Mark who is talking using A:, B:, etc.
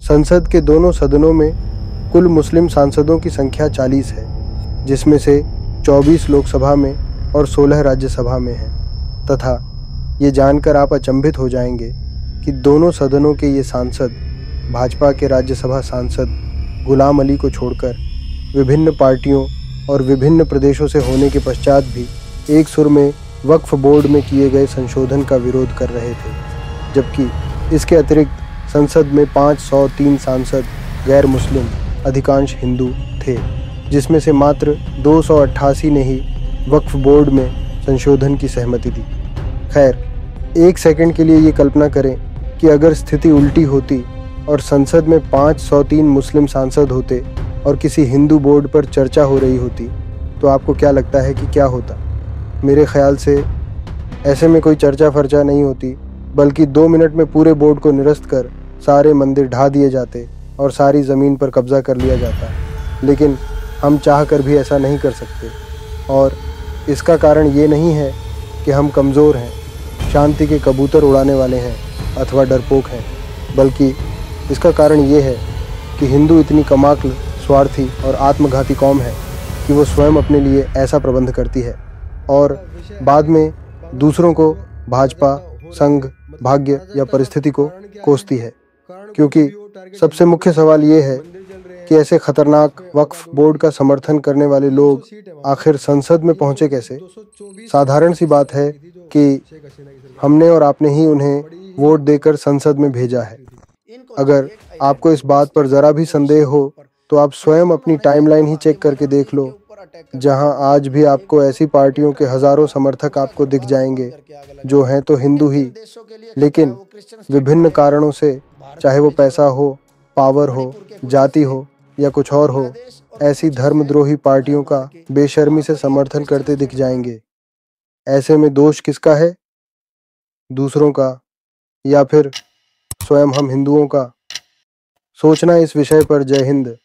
A: संसद के दोनों सदनों में कुल मुस्लिम सांसदों की संख्या 40 है, जिसमें से 24 लोकसभा में और 16 राज्यसभा में हैं। तथा ये जानकर आप अचंभित हो जाएंगे कि दोनों सदनों के ये सांसद भाजपा के राज्यसभा सांसद गुलाम अली को छोड़कर विभिन्न पार्टियों और विभिन्न प्रदेशों से होने के पश्चात भी एक सुर में वक्फ बोर्ड में किए गए संशोधन का विरोध कर रहे थे, जबकि इसके अतिरिक्त संसद में 503 सांसद गैर मुस्लिम अधिकांश हिंदू थे, जिसमें से मात्र 288 ने ही वक्फ बोर्ड में संशोधन की सहमति दी। खैर, एक सेकंड के लिए ये कल्पना करें कि अगर स्थिति उल्टी होती और संसद में 503 मुस्लिम सांसद होते और किसी हिंदू बोर्ड पर चर्चा हो रही होती, तो आपको क्या लगता है कि क्या होता? मेरे ख्याल से ऐसे में कोई चर्चा फर्चा नहीं होती, बल्कि 2 मिनट में पूरे बोर्ड को निरस्त कर सारे मंदिर ढा दिए जाते और सारी ज़मीन पर कब्जा कर लिया जाता। लेकिन हम चाह कर भी ऐसा नहीं कर सकते, और इसका कारण ये नहीं है कि हम कमज़ोर हैं, शांति के कबूतर उड़ाने वाले हैं अथवा डरपोक हैं, बल्कि इसका कारण ये है कि हिंदू इतनी कमाक्ल, स्वार्थी और आत्मघाती कौम है कि वो स्वयं अपने लिए ऐसा प्रबंध करती है और बाद में दूसरों को भाजपा, संघ, भाग्य या परिस्थिति को कोसती है। क्योंकि सबसे मुख्य सवाल ये है कि ऐसे खतरनाक वक्फ बोर्ड का समर्थन करने वाले लोग आखिर संसद में पहुंचे कैसे? साधारण सी बात है कि हमने और आपने ही उन्हें वोट देकर संसद में भेजा है। अगर आपको इस बात पर ज़रा भी संदेह हो तो आप स्वयं अपनी टाइमलाइन ही चेक करके देख लो, जहां आज भी आपको ऐसी पार्टियों के हजारों समर्थक आपको दिख जाएंगे जो हैं तो हिंदू ही, लेकिन विभिन्न कारणों से, चाहे वो पैसा हो, पावर हो, जाति हो या कुछ और हो, ऐसी धर्मद्रोही पार्टियों का बेशर्मी से समर्थन करते दिख जाएंगे। ऐसे में दोष किसका है? दूसरों का या फिर स्वयं हम हिंदुओं का? सोचना इस विषय पर। जय हिंद।